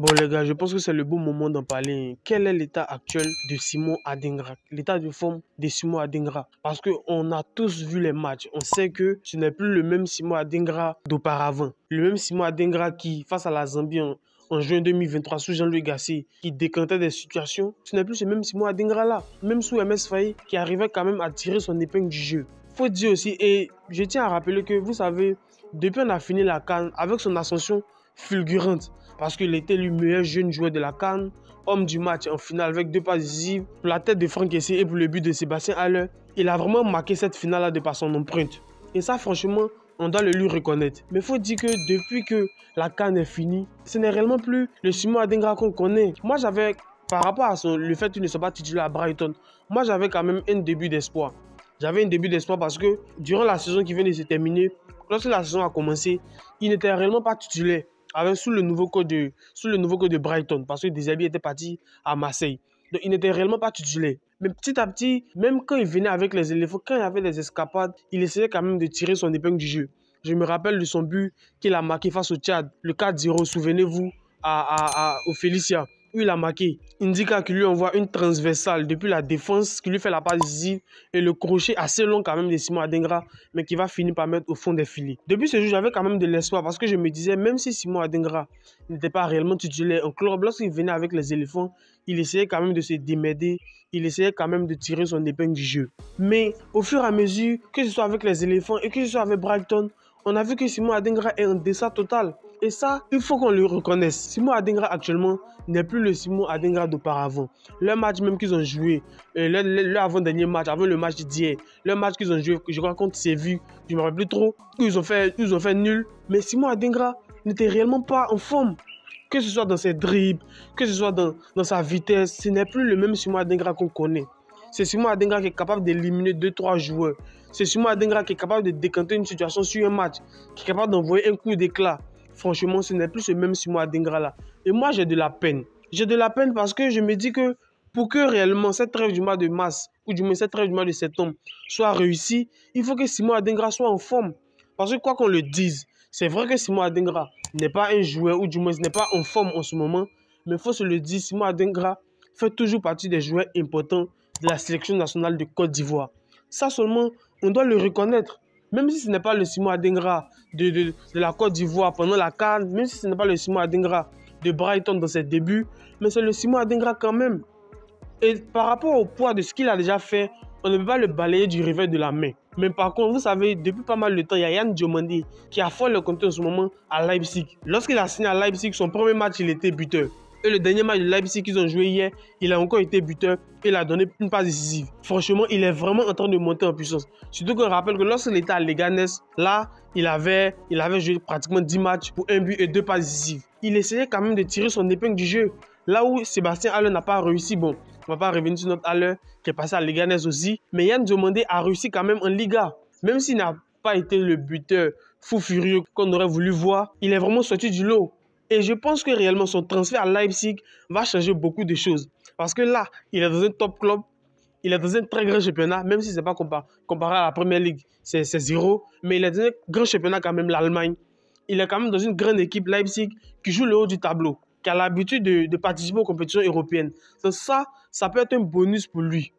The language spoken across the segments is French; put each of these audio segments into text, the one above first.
Bon les gars, je pense que c'est le bon moment d'en parler. Quel est l'état actuel de Simon Adingra? L'état de forme de Simon Adingra. Parce qu'on a tous vu les matchs. On sait que ce n'est plus le même Simon Adingra d'auparavant. Le même Simon Adingra qui, face à la Zambie en juin 2023, sous Jean-Louis Gasset, qui décantait des situations. Ce n'est plus ce même Simon Adingra là. Même sous MS Faye, qui arrivait quand même à tirer son épingle du jeu. Faut dire aussi, et je tiens à rappeler que, vous savez, depuis on a fini la CAN, avec son ascension fulgurante, parce qu'il était le meilleur jeune joueur de la CAN, homme du match en finale avec 2 passes décisives pour la tête de Franck Kessié et pour le but de Sébastien Haller. Il a vraiment marqué cette finale-là de par son empreinte. Et ça, franchement, on doit le lui reconnaître. Mais il faut dire que depuis que la CAN est finie, ce n'est réellement plus le Simon Adingra qu'on connaît. Moi, j'avais, par rapport à le fait qu'il ne soit pas titulaire à Brighton, moi, j'avais quand même un début d'espoir. J'avais un début d'espoir parce que durant la saison qui vient de se terminer, lorsque la saison a commencé, il n'était réellement pas titulaire sous le nouveau code de Brighton, parce que Deserbi était parti à Marseille. Donc il n'était réellement pas titulaire. Mais petit à petit, même quand il venait avec les éléphants, quand il y avait des escapades, il essayait quand même de tirer son épingle du jeu. Je me rappelle de son but qu'il a marqué face au Tchad, le 4-0, souvenez-vous, au Félicia, où il a marqué. Indika qui lui envoie une transversale depuis la défense, qui lui fait la passe décisive et le crochet assez long quand même de Simon Adingra, mais qui va finir par mettre au fond des filets. Depuis ce jour, j'avais quand même de l'espoir parce que je me disais, même si Simon Adingra n'était pas réellement titulaire en club, lorsqu'il venait avec les éléphants, il essayait quand même de se démerder, il essayait quand même de tirer son épingle du jeu. Mais au fur et à mesure, que ce soit avec les éléphants et que ce soit avec Brighton, on a vu que Simon Adingra est en deçà total. Et ça, il faut qu'on le reconnaisse. Simon Adingra actuellement n'est plus le Simon Adingra d'auparavant. Le match même qu'ils ont joué, le avant-dernier match, avant le match d'hier, le match qu'ils ont joué, je crois contre Séville, je ne me rappelle plus trop, ils ont fait nul. Mais Simon Adingra n'était réellement pas en forme. Que ce soit dans ses dribbles, que ce soit dans sa vitesse, ce n'est plus le même Simon Adingra qu'on connaît. C'est Simon Adingra qui est capable d'éliminer 2-3 joueurs. C'est Simon Adingra qui est capable de décanter une situation sur un match, qui est capable d'envoyer un coup d'éclat. Franchement, ce n'est plus ce même Simon Adingra là. Et moi, j'ai de la peine. J'ai de la peine parce que je me dis que pour que réellement cette trêve du mois de mars, ou du moins cette trêve du mois de septembre, soit réussie, il faut que Simon Adingra soit en forme. Parce que quoi qu'on le dise, c'est vrai que Simon Adingra n'est pas un joueur, ou du moins n'est pas en forme en ce moment. Mais il faut se le dire, Simon Adingra fait toujours partie des joueurs importants de la sélection nationale de Côte d'Ivoire. Ça seulement, on doit le reconnaître. Même si ce n'est pas le Simon Adingra de la Côte d'Ivoire pendant la CAN, même si ce n'est pas le Simon Adingra de Brighton dans ses débuts, mais c'est le Simon Adingra quand même. Et par rapport au poids de ce qu'il a déjà fait, on ne peut pas le balayer du revers de la main. Mais par contre, vous savez, depuis pas mal de temps, il y a Yann Diomandé qui affole le compteur en ce moment à Leipzig. Lorsqu'il a signé à Leipzig, son premier match, il était buteur. Et le dernier match de Leipzig qu'ils ont joué hier, il a encore été buteur et il a donné une passe décisive. Franchement, il est vraiment en train de monter en puissance. Surtout qu'on rappelle que lorsqu'il était à Leganés, là, il avait joué pratiquement 10 matchs pour un but et 2 passes décisives. Il essayait quand même de tirer son épingle du jeu. Là où Sébastien Haller n'a pas réussi, bon, on ne va pas revenir sur notre Haller qui est passé à Leganés aussi, mais Yann Diomandé a réussi quand même en Liga. Même s'il n'a pas été le buteur fou furieux qu'on aurait voulu voir, il est vraiment sorti du lot. Et je pense que réellement son transfert à Leipzig va changer beaucoup de choses. Parce que là, il est dans un top club, il est dans un très grand championnat, même si ce n'est pas comparé à la Première Ligue, c'est zéro. Mais il est dans un grand championnat quand même, l'Allemagne. Il est quand même dans une grande équipe, Leipzig, qui joue le haut du tableau, qui a l'habitude de participer aux compétitions européennes. Donc ça peut être un bonus pour lui.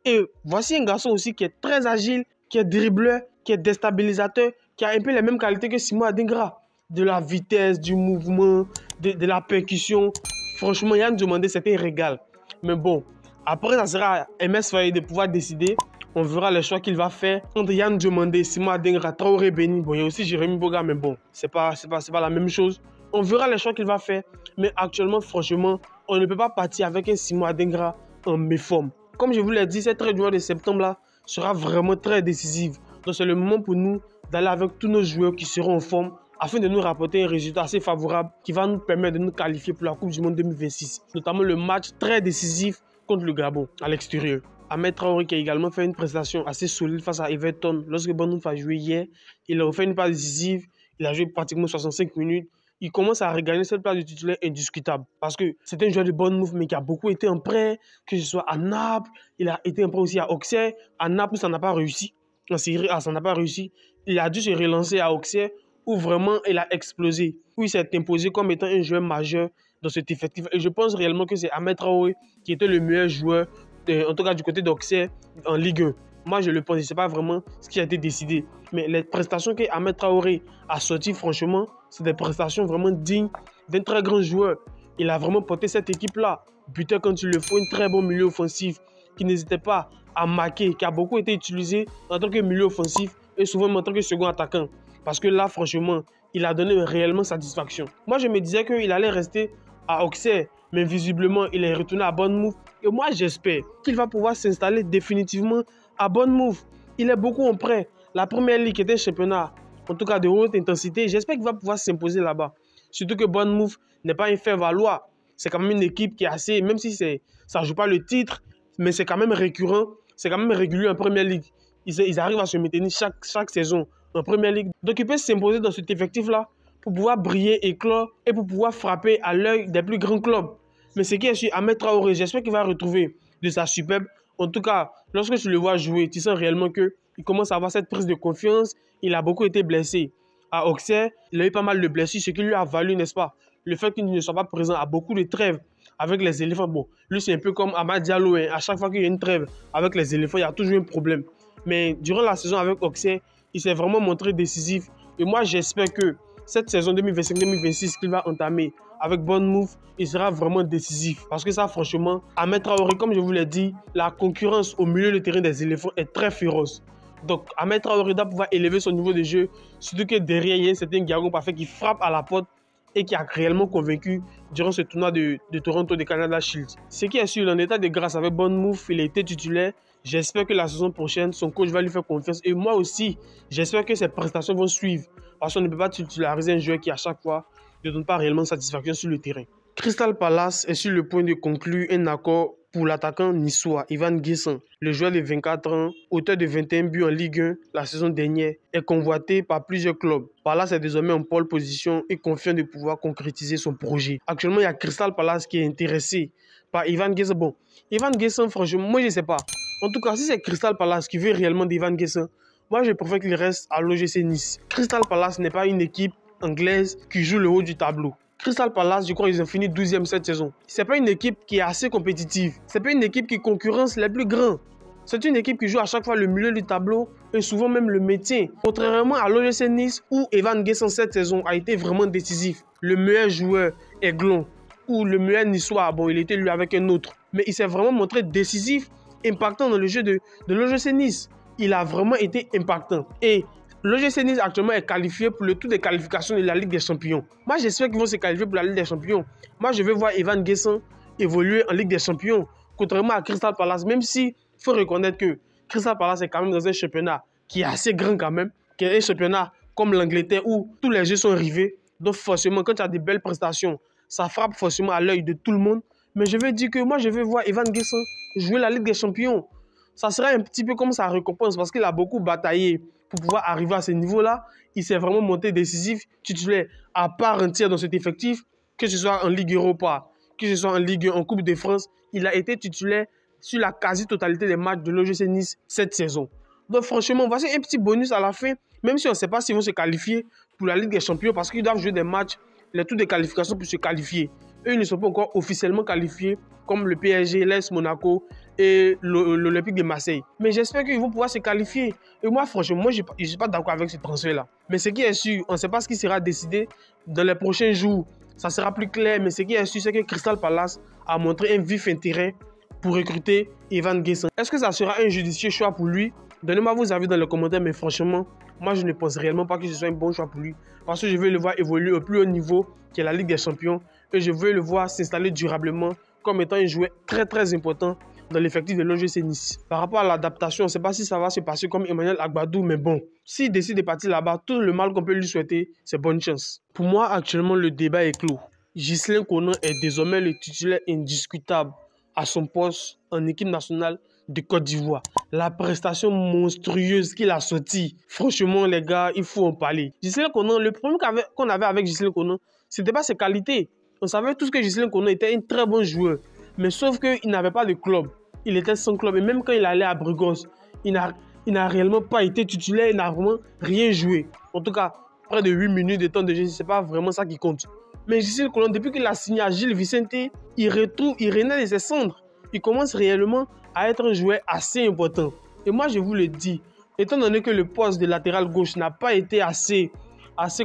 Et voici un garçon aussi qui est très agile, qui est dribbleur, qui est déstabilisateur, qui a un peu les mêmes qualités que Simon Adingra. De la vitesse, du mouvement, de la percussion. Franchement, Yann Diomandé, c'était un régal. Mais bon, après, ça sera à MS Faye de pouvoir décider. On verra les choix qu'il va faire entre Yann Diomandé, Simon Adingra, Traoré Béni. Bon, il y a aussi Jérémy Boga, mais bon, c'est pas la même chose. On verra les choix qu'il va faire. Mais actuellement, franchement, on ne peut pas partir avec un Simon Adingra en méforme. Comme je vous l'ai dit, cette trêve du mois de septembre là sera vraiment très décisive. Donc, c'est le moment pour nous d'aller avec tous nos joueurs qui seront en forme, afin de nous rapporter un résultat assez favorable qui va nous permettre de nous qualifier pour la Coupe du Monde 2026. Notamment le match très décisif contre le Gabon à l'extérieur. Ahmed Traoré qui a également fait une prestation assez solide face à Everton. Lorsque Bournemouth a joué hier, il a fait une passe décisive. Il a joué pratiquement 65 minutes. Il commence à regagner cette place de titulaire indiscutable. Parce que c'est un joueur de Bournemouth mais qui a beaucoup été en prêt, que ce soit à Naples, il a été en prêt aussi à Auxerre. À Naples, ça n'a pas réussi. En Syrie, ça n'a pas réussi. Il a dû se relancer à Auxerre, où vraiment il a explosé, où il s'est imposé comme étant un joueur majeur dans cet effectif. Et je pense réellement que c'est Ahmed Traoré qui était le meilleur joueur, en tout cas du côté d'Auxerre, en Ligue 1. Moi, je le pense, je ne sais pas vraiment ce qui a été décidé. Mais les prestations qu'Ahmed Traoré a sorties, franchement, c'est des prestations vraiment dignes d'un très grand joueur. Il a vraiment porté cette équipe-là. Buteur quand il le faut, un très bon milieu offensif qui n'hésitait pas à marquer, qui a beaucoup été utilisé en tant que milieu offensif et souvent en tant que second attaquant. Parce que là, franchement, il a donné réellement satisfaction. Moi, je me disais qu'il allait rester à Auxerre, mais visiblement, il est retourné à Bournemouth. Et moi, j'espère qu'il va pouvoir s'installer définitivement à Bournemouth. Il est beaucoup en prêt. La première ligue était un championnat, en tout cas de haute intensité. J'espère qu'il va pouvoir s'imposer là-bas. Surtout que Bournemouth n'est pas un faire-valoir. C'est quand même une équipe qui est assez, même si ça ne joue pas le titre, mais c'est quand même récurrent, c'est quand même régulier en première ligue. Ils arrivent à se maintenir chaque saison en première ligue. Donc ils peuvent s'imposer dans cet effectif-là pour pouvoir briller, éclore et pour pouvoir frapper à l'œil des plus grands clubs. Mais ce qui est sûr, Ahmed Traoré, j'espère qu'il va retrouver de sa superbe. En tout cas, lorsque tu le vois jouer, tu sens réellement qu'il commence à avoir cette prise de confiance. Il a beaucoup été blessé à Auxerre. Il a eu pas mal de blessures, ce qui lui a valu, n'est-ce pas, le fait qu'il ne soit pas présent à beaucoup de trêves avec les éléphants. Bon, lui, c'est un peu comme Amad Diallo. Hein. À chaque fois qu'il y a une trêve avec les éléphants, il y a toujours un problème. Mais durant la saison avec Auxerre, il s'est vraiment montré décisif. Et moi, j'espère que cette saison 2025-2026 qu'il va entamer avec Bournemouth, il sera vraiment décisif. Parce que ça, franchement, Ahmed Traoré, comme je vous l'ai dit, la concurrence au milieu du terrain des éléphants est très féroce. Donc, Ahmed Traoré doit pouvoir élever son niveau de jeu. Surtout que derrière, il y a un certain Gargon Parfait qui frappe à la porte et qui a réellement convaincu durant ce tournoi de Toronto de Canada Shield. Ce qui est sûr, en état de grâce avec Bournemouth, il a été titulaire. J'espère que la saison prochaine, son coach va lui faire confiance. Et moi aussi, j'espère que ses prestations vont suivre. Parce qu'on ne peut pas titulariser un joueur qui, à chaque fois, ne donne pas réellement satisfaction sur le terrain. Crystal Palace est sur le point de conclure un accord pour l'attaquant niçois Ivan Guesson. Le joueur de 24 ans, auteur de 21 buts en Ligue 1 la saison dernière, est convoité par plusieurs clubs. Palace est désormais en pole position et confiant de pouvoir concrétiser son projet. Actuellement, il y a Crystal Palace qui est intéressé par Ivan Guesson. Bon, Ivan Guesson, franchement, moi je ne sais pas. En tout cas, si c'est Crystal Palace qui veut réellement d'Ivan Guesson, moi je préfère qu'il reste à l'OGC Nice. Crystal Palace n'est pas une équipe anglaise qui joue le haut du tableau. Crystal Palace, je crois qu'ils ont fini 12e cette saison. Ce n'est pas une équipe qui est assez compétitive. Ce n'est pas une équipe qui concurrence les plus grands. C'est une équipe qui joue à chaque fois le milieu du tableau et souvent même le maintien. Contrairement à l'OGC Nice où Ivan Guesson cette saison a été vraiment décisif. Le meilleur joueur Aiglon ou le meilleur niçois, bon il était lui avec un autre. Mais il s'est vraiment montré décisif, impactant dans le jeu de l'OGC Nice. Il a vraiment été impactant. Et l'OGC Nice actuellement est qualifié pour le tour des qualifications de la Ligue des Champions. Moi, j'espère qu'ils vont se qualifier pour la Ligue des Champions. Moi, je veux voir Ivan Guesson évoluer en Ligue des Champions, contrairement à Crystal Palace, même s'il faut reconnaître que Crystal Palace est quand même dans un championnat qui est assez grand quand même, qui est un championnat comme l'Angleterre où tous les jeux sont arrivés. Donc forcément, quand tu as des belles prestations, ça frappe forcément à l'œil de tout le monde. Mais je veux dire que moi, je veux voir Ivan Guesson jouer la Ligue des Champions. Ça serait un petit peu comme sa récompense parce qu'il a beaucoup bataillé pour pouvoir arriver à ce niveau-là. Il s'est vraiment monté décisif, titulaire à part entière dans cet effectif, que ce soit en Ligue Europa, que ce soit en Ligue 1, en Coupe de France. Il a été titulaire sur la quasi-totalité des matchs de l'OGC Nice cette saison. Donc franchement, voici un petit bonus à la fin, même si on ne sait pas s'ils vont se qualifier pour la Ligue des Champions parce qu'ils doivent jouer des matchs, les tours de qualification pour se qualifier. Eux, ils ne sont pas encore officiellement qualifiés comme le PSG, l'AS Monaco et l'Olympique de Marseille. Mais j'espère qu'ils vont pouvoir se qualifier. Et moi, franchement, je ne suis pas d'accord avec ce transfert-là. Mais ce qui est sûr, on ne sait pas ce qui sera décidé dans les prochains jours. Ça sera plus clair, mais ce qui est sûr, c'est que Crystal Palace a montré un vif intérêt pour recruter Ivan Guesson. Est-ce que ça sera un judicieux choix pour lui? Donnez-moi vos avis dans les commentaires, mais franchement, moi, je ne pense réellement pas que ce soit un bon choix pour lui. Parce que je veux le voir évoluer au plus haut niveau, qui est la Ligue des Champions. Et je veux le voir s'installer durablement comme étant un joueur très très important dans l'effectif de l'OGC Nice. Par rapport à l'adaptation, on ne sait pas si ça va se passer comme Emmanuel Agbadou, mais bon, s'il décide de partir là-bas, tout le mal qu'on peut lui souhaiter, c'est bonne chance. Pour moi, actuellement, le débat est clos. Ghislain Conan est désormais le titulaire indiscutable à son poste en équipe nationale de Côte d'Ivoire. La prestation monstrueuse qu'il a sortie, franchement les gars, il faut en parler. Ghislain Conan, le problème qu'on avait avec Ghislain Conan, ce n'était pas ses qualités. On savait tous que Ghislain Conan était un très bon joueur, mais sauf qu'il n'avait pas de club. Il était sans club et même quand il allait à Burgos, il n'a réellement pas été titulaire, il n'a vraiment rien joué. En tout cas, près de 8 minutes de temps de jeu, ce n'est pas vraiment ça qui compte. Mais Gislain Colon, depuis qu'il a signé à Gil Vicente, il renaît de ses cendres. Il commence réellement à être un joueur assez important. Et moi, je vous le dis, étant donné que le poste de latéral gauche n'a pas été assez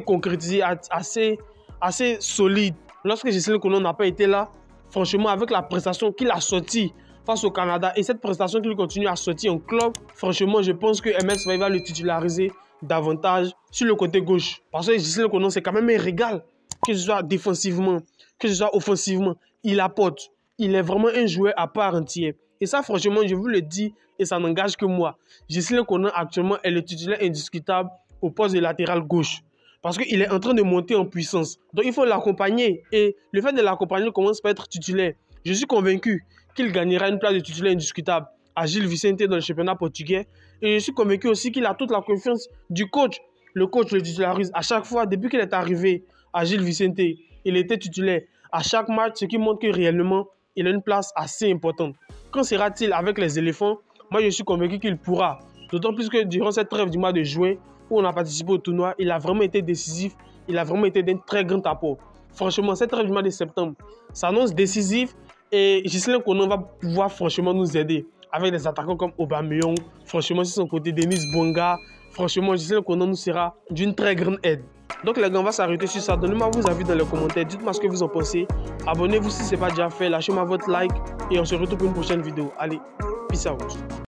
concrétisé, assez solide, lorsque Gislain Colon n'a pas été là, franchement, avec la prestation qu'il a sortie face au Canada et cette prestation qu'il continue à sortir en club, franchement, je pense que MS Faye va le titulariser davantage sur le côté gauche. Parce que Gislain Colon, c'est quand même un régal, que ce soit défensivement, que ce soit offensivement. Il apporte. Il est vraiment un joueur à part entière. Et ça, franchement, je vous le dis, et ça n'engage que moi. Gislain Colon, actuellement, est le titulaire indiscutable au poste de latéral gauche. Parce qu'il est en train de monter en puissance. Donc, il faut l'accompagner. Et le fait de l'accompagner commence par être titulaire. Je suis convaincu qu'il gagnera une place de titulaire indiscutable à Gil Vicente dans le championnat portugais. Et je suis convaincu aussi qu'il a toute la confiance du coach. Le coach le titularise à chaque fois. Depuis qu'il est arrivé à Gil Vicente, il était titulaire à chaque match, ce qui montre que réellement, il a une place assez importante. Quand sera-t-il avec les éléphants? Moi, je suis convaincu qu'il pourra. D'autant plus que durant cette trêve du mois de juin, où on a participé au tournoi, il a vraiment été décisif. Il a vraiment été d'un très grand apport. Franchement, cette trêve du mois de septembre s'annonce décisif. Et Gislain Colon va pouvoir franchement nous aider avec des attaquants comme Aubameyang. Franchement, sur son côté, Denis Bonga. Franchement, Gislain Colon nous sera d'une très grande aide. Donc les gars, on va s'arrêter sur ça. Donnez-moi vos avis dans les commentaires. Dites-moi ce que vous en pensez. Abonnez-vous si ce n'est pas déjà fait. Lâchez-moi votre like. Et on se retrouve pour une prochaine vidéo. Allez, peace out.